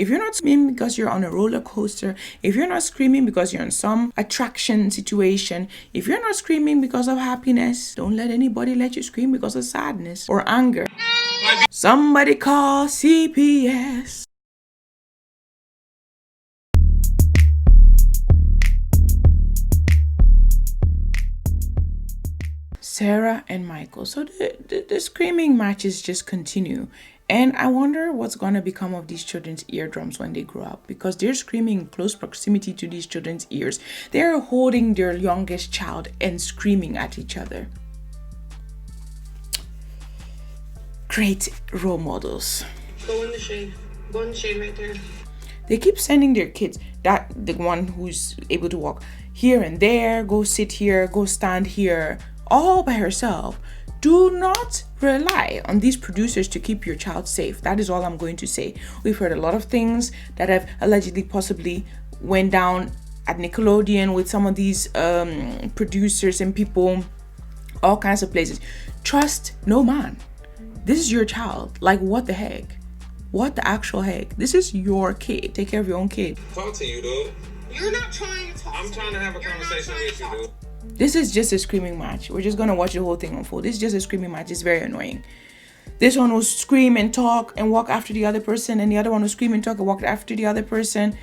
if you're not screaming because you're on a roller coaster, if you're not screaming because you're in some attraction situation, if you're not screaming because of happiness, don't let anybody let you scream because of sadness or anger. Somebody call CPS. Sarah and Michael. So the screaming matches just continue. And I wonder what's going to become of these children's eardrums when they grow up, because they're screaming in close proximity to these children's ears. They're holding their youngest child and screaming at each other. Great role models. Go in the shade. Go in the shade right there. They keep sending their kids, that the one who's able to walk, here and there, go sit here, go stand here, all by herself. Do not rely on these producers to keep your child safe. That is all I'm going to say. We've heard a lot of things that have allegedly possibly went down at Nickelodeon with some of these producers and people, all kinds of places. Trust no man. This is your child. Like, what the heck? What the actual heck? This is your kid. Take care of your own kid. Talk to you, dude. You're not trying to talk. I'm trying to have a conversation with you, dude. This is just a screaming match. We're just gonna watch the whole thing unfold. This is just a screaming match. It's very annoying. This one will scream and talk and walk after the other person, and the other one will scream and talk and walk after the other person.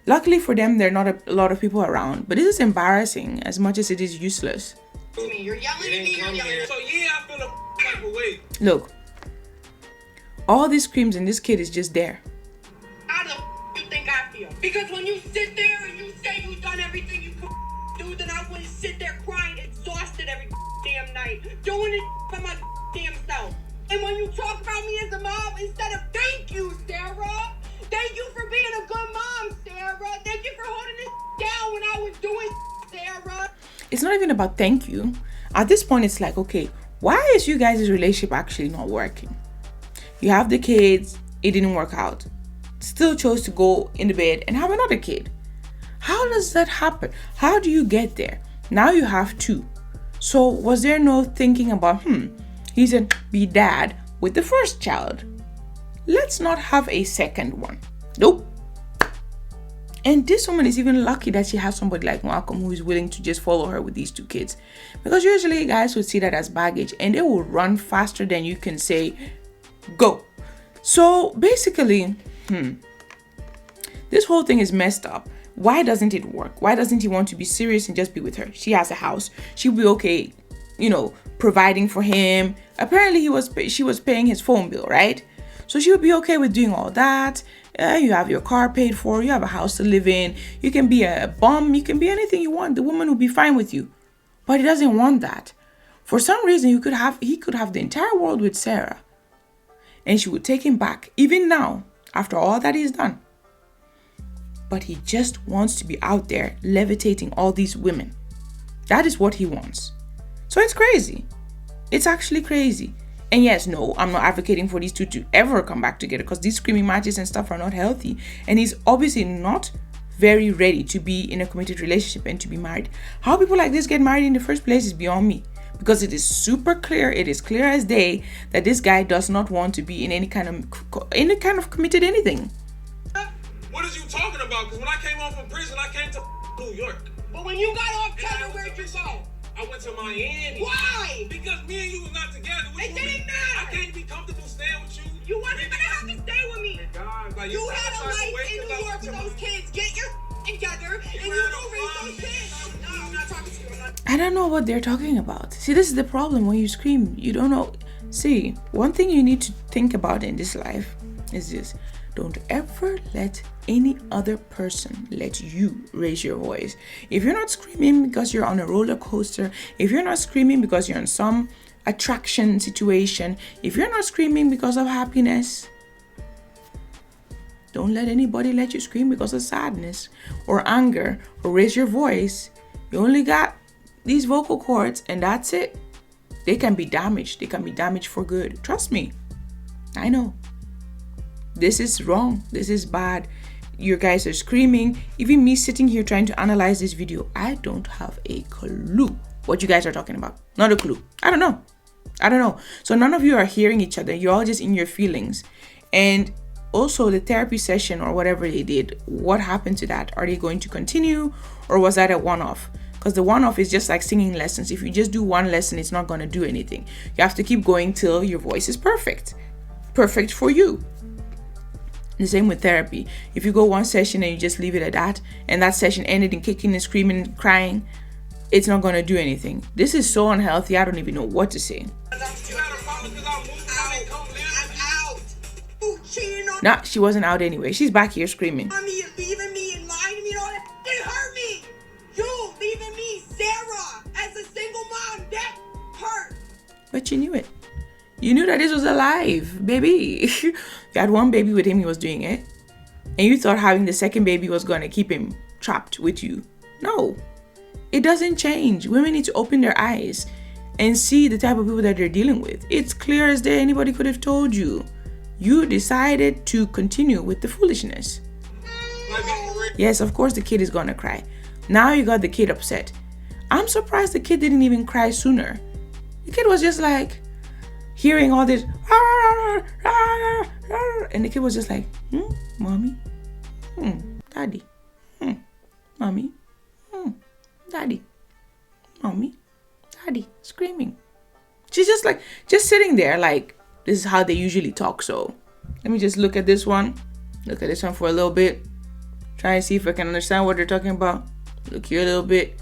Luckily for them, there are not a lot of people around. But this is embarrassing as much as it is useless. To me. You're yelling at me. You're yelling. So yeah, I feel a type of way. Look, all these screams and this kid is just there. How the you think I feel? Because when you sit there and you say you've done everything you could do, then I wouldn't sit there crying, exhausted every damn night, doing it for my damn self. And when you talk about me as a mom, instead of thank you, Sarah, thank you for being a good mom, Sarah, thank you for holding this down when I was doing, Sarah. It's not even about thank you. At this point, it's like, okay, why is you guys' relationship actually not working? You have the kids, it didn't work out. Still chose to go in the bed and have another kid. How does that happen? How do you get there? Now you have two. So was there no thinking about, he's a be dad with the first child. Let's not have a second one. Nope. And this woman is even lucky that she has somebody like Malcolm who is willing to just follow her with these two kids. Because usually guys would see that as baggage and they will run faster than you can say, go. So basically, this whole thing is messed up. Why doesn't it work? Why doesn't he want to be serious and just be with her? She has a house. She'll be okay, providing for him. Apparently she was paying his phone bill, right? So she would be okay with doing all that. You have your car paid for. You have a house to live in. You can be a bum. You can be anything you want. The woman will be fine with you. But he doesn't want that. For some reason, he could have the entire world with Sarah. And she would take him back, even now, after all that he's done. But he just wants to be out there levitating all these women. That is what he wants. So it's crazy. It's actually crazy. And yes, no, I'm not advocating for these two to ever come back together, because these screaming matches and stuff are not healthy. And he's obviously not very ready to be in a committed relationship and to be married. How people like this get married in the first place is beyond me. Because it is super clear, it is clear as day that this guy does not want to be in any kind of committed anything. What is you talking about? Because when I came home from prison, I came to New York. But when you got off Tender, where'd you go? I went to Miami. Why? Because me and you was not together. It didn't matter. I can't be comfortable staying with you. You wasn't gonna have to stay with me. God, like, You had a life in New York with those kids. Get your together and you go raise those kids. No, I'm not talking to you. I don't know what they're talking about. See, this is the problem when you scream. You don't know. See, one thing you need to think about in this life is this. Don't ever let any other person let you raise your voice. If you're not screaming because you're on a roller coaster, if you're not screaming because you're in some attraction situation, if you're not screaming because of happiness, don't let anybody let you scream because of sadness or anger or raise your voice. You only got these vocal cords and that's it. They can be damaged. They can be damaged for good. Trust me. I know. This is wrong. This is bad. You guys are screaming. Even me sitting here trying to analyze this video, I don't have a clue what you guys are talking about. Not a clue. I don't know. So none of you are hearing each other. You're all just in your feelings. And Also, the therapy session or whatever they did, what happened to that? Are they going to continue, or was that a one-off? Because the one-off is just like singing lessons. If you just do one lesson, it's not going to do anything. You have to keep going till your voice is perfect for you. The same with therapy. If you go one session and you just leave it at that, and that session ended in kicking and screaming and crying, it's not going to do anything. This is so unhealthy. I don't even know what to say. Nah, she wasn't out anyway. She's back here screaming. Mommy, you're leaving me and lying to me and all that. It hurt me. You leaving me, Sarah, as a single mom, that hurt. But you knew it. You knew that this was alive, baby. You had one baby with him, he was doing it. And you thought having the second baby was going to keep him trapped with you. No, it doesn't change. Women need to open their eyes and see the type of people that they're dealing with. It's clear as day. Anybody could have told you. You decided to continue with the foolishness. Yes, of course the kid is gonna cry. Now you got the kid upset. I'm surprised the kid didn't even cry sooner. The kid was just like hearing all this, and the kid was just like, mommy, daddy, mommy, daddy, mommy, daddy, screaming. She's just like, just sitting there like, this is how they usually talk. So let me just look at this one. Look at this one for a little bit. Try and see if I can understand what they're talking about. Look here a little bit.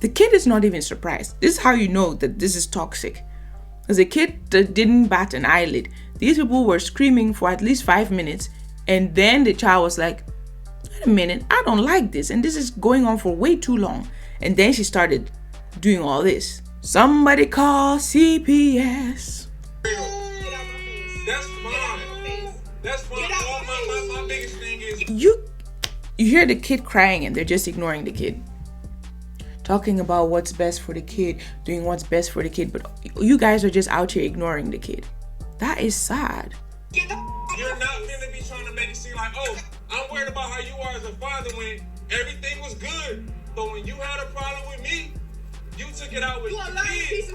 The kid is not even surprised. This is how you know that this is toxic. Because the kid didn't bat an eyelid. These people were screaming for at least 5 minutes. And then the child was like, wait a minute, I don't like this. And this is going on for way too long. And then she started doing all this. Somebody call CPS. Get out my face. That's fine. That's fine. My biggest thing is You hear the kid crying and they're just ignoring the kid. Talking about what's best for the kid, doing what's best for the kid, but you guys are just out here ignoring the kid. That is sad. you're not going to be trying to make it seem like, oh, I'm worried about how you are as a father when everything was good. But when you had a problem with me, you took it out with the kids.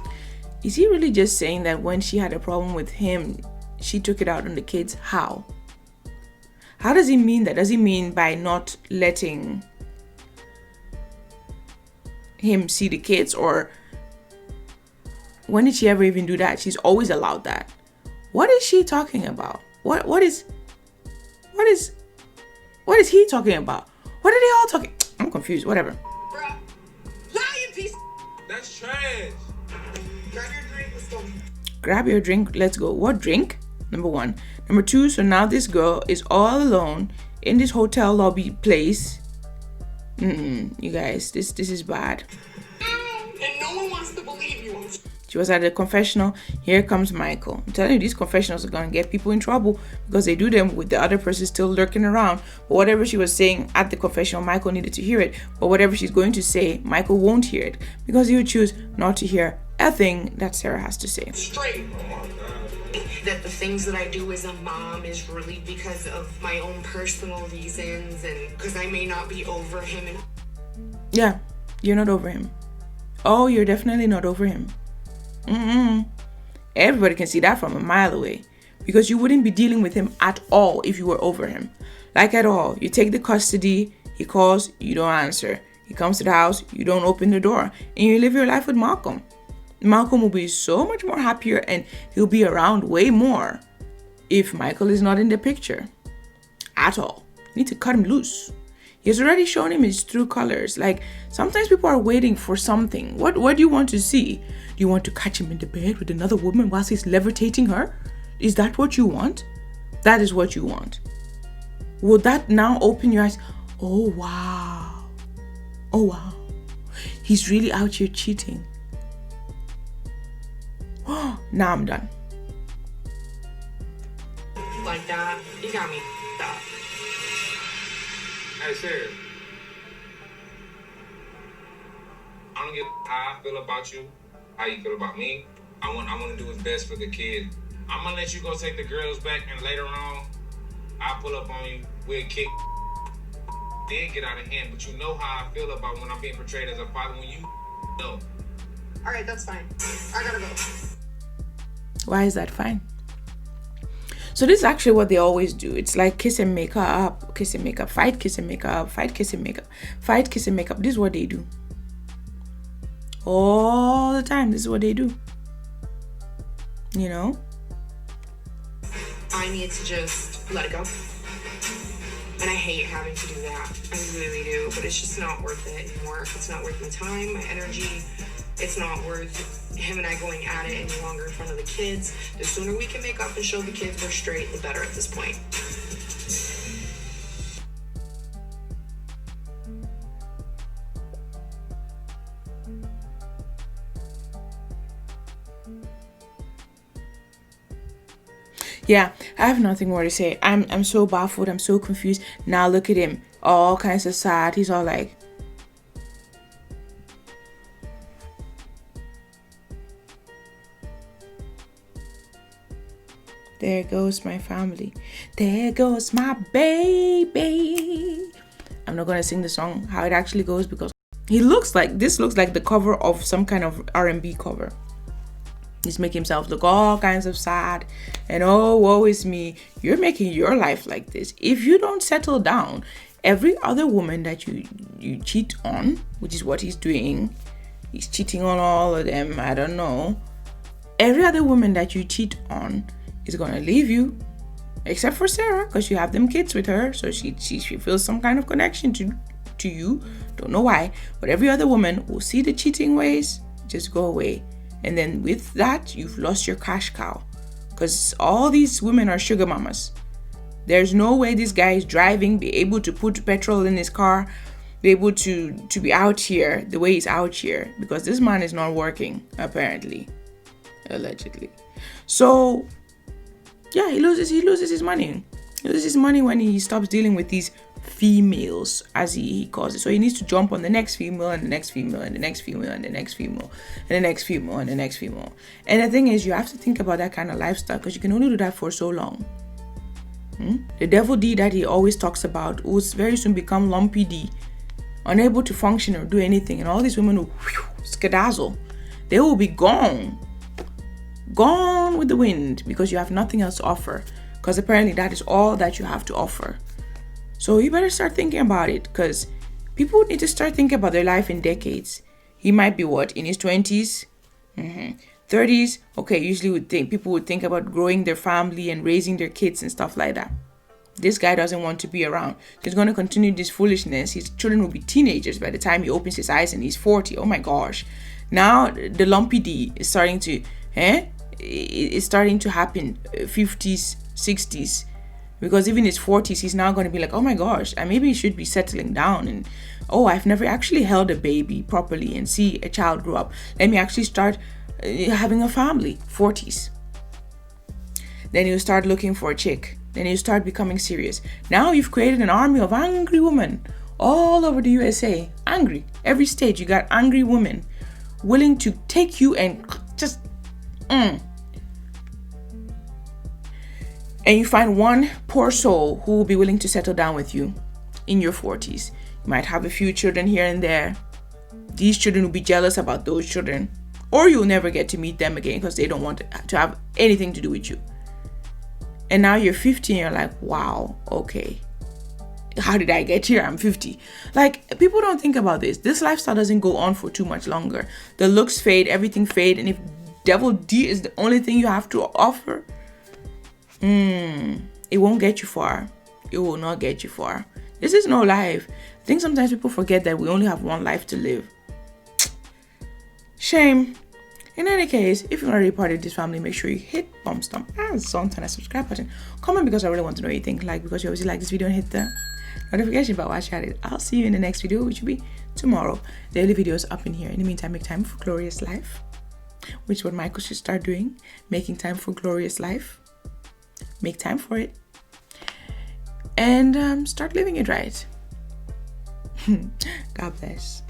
Is he really just saying that when she had a problem with him, she took it out on the kids? How? How does he mean that? Does he mean by not letting him see the kids? Or when did she ever even do that? She's always allowed that. What is she talking about? What is he talking about? What are they all talking? I'm confused. Whatever. Bruh. Lying piece. That's trash. Grab your drink, let's go. Grab your drink, let's go. What drink? Number 1. Number 2, so now this girl is all alone in this hotel lobby place. You guys, this is bad. And no one wants to believe you. She was at the confessional. Here comes Michael. I'm telling you, these confessionals are going to get people in trouble because they do them with the other person still lurking around. But whatever she was saying at the confessional, Michael needed to hear it. But whatever she's going to say, Michael won't hear it because he would choose not to hear a thing that Sarah has to say. Straight. That the things that I do as a mom is really because of my own personal reasons and because I may not be over him. And Yeah, you're not over him. Oh, you're definitely not over him. Everybody can see that from a mile away because you wouldn't be dealing with him at all if you were over him. Like at all. You take the custody, he calls, you don't answer. He comes to the house, you don't open the door, and you live your life with Malcolm. Malcolm will be so much more happier and he'll be around way more if Michael is not in the picture at all. You need to cut him loose. He has already shown him his true colors. Like, sometimes people are waiting for something. What do you want to see? Do you want to catch him in the bed with another woman whilst he's levitating her? Is that what you want? That is what you want. Will that now open your eyes? Oh, wow. Oh, wow. He's really out here cheating. Now I'm done. like that, you got me up. Hey, Sarah. I don't give how I feel about you, how you feel about me. I want to do what's best for the kid. I'm gonna let you go take the girls back, and later on, I'll pull up on you. We'll kick. Then get out of hand. But you know how I feel about when I'm being portrayed as a father. When you know. All right, that's fine. I gotta go. Why is that fine? So this is actually what they always do. It's like kiss and make up, kiss and make up, fight, kiss and make up, fight, kiss and make up, fight, kiss and make up. This is what they do. All the time, this is what they do. You know? I need to just let it go. And I hate having to do that. I really do. But it's just not worth it anymore. It's not worth my time, my energy. It's not worth him and I going at it any longer in front of the kids. The sooner we can make up and show the kids we're straight, the better at this point. Yeah, I have nothing more to say. I'm so baffled. I'm so confused. Now look at him. All kinds of sad. He's all like, there goes my family. There goes my baby. I'm not gonna sing the song how it actually goes because this looks like the cover of some kind of R&B cover. He's making himself look all kinds of sad and oh, woe is me. You're making your life like this. If you don't settle down, every other woman that you cheat on, which is what he's doing, he's cheating on all of them, I don't know. Every other woman that you cheat on is gonna leave you, except for Sarah, because you have them kids with her, so she feels some kind of connection to you. Don't know why, but every other woman will see the cheating ways, just go away. And then with that, you've lost your cash cow. Because all these women are sugar mamas. There's no way this guy is driving, be able to put petrol in his car, be able to be out here the way he's out here. Because this man is not working, apparently. Allegedly. So, yeah, he loses his money. He loses his money when he stops dealing with these females, as he calls it. So he needs to jump on the next female and the next female and the next female and the next female and the next female and the next female. And the thing is, you have to think about that kind of lifestyle because you can only do that for so long. The devil D that he always talks about will very soon become lumpy D, unable to function or do anything, and all these women will skedazzle. They will be gone with the wind because you have nothing else to offer, because apparently that is all that you have to offer. So you better start thinking about it, because people need to start thinking about their life in decades. He might be in his 20s, 30s. Okay, usually people would think about growing their family and raising their kids and stuff like that. This guy doesn't want to be around. He's going to continue this foolishness. His children will be teenagers by the time he opens his eyes and he's 40. Oh my gosh. Now the lumpy D is starting to, it's starting to happen 50s, 60s. Because even in his 40s, he's now going to be like, oh my gosh, I maybe should be settling down. And, oh, I've never actually held a baby properly and see a child grow up. Let me actually start having a family. 40s. Then you start looking for a chick. Then you start becoming serious. Now you've created an army of angry women all over the USA. Angry. Every state you got angry women willing to take you and just... And you find one poor soul who will be willing to settle down with you in your 40s. You might have a few children here and there. These children will be jealous about those children. Or you'll never get to meet them again because they don't want to have anything to do with you. And now you're 50 and you're like, wow, okay. How did I get here? I'm 50. Like, people don't think about this. This lifestyle doesn't go on for too much longer. The looks fade, everything fade. And if Devil D is the only thing you have to offer, it won't get you far. It will not get you far. This is no life. I think sometimes people forget that we only have one life to live. Shame. In any case, if you're already part of this family, make sure you hit bump stomp and sometimes that subscribe button. Comment because I really want to know what you think. Like because you obviously like this video and hit the notification bell while I it. I'll see you in the next video, which will be tomorrow. Daily videos up in here. In the meantime, make time for glorious life, which is what Michael should start doing. Making time for glorious life. Make time for it. And start living it right. God bless.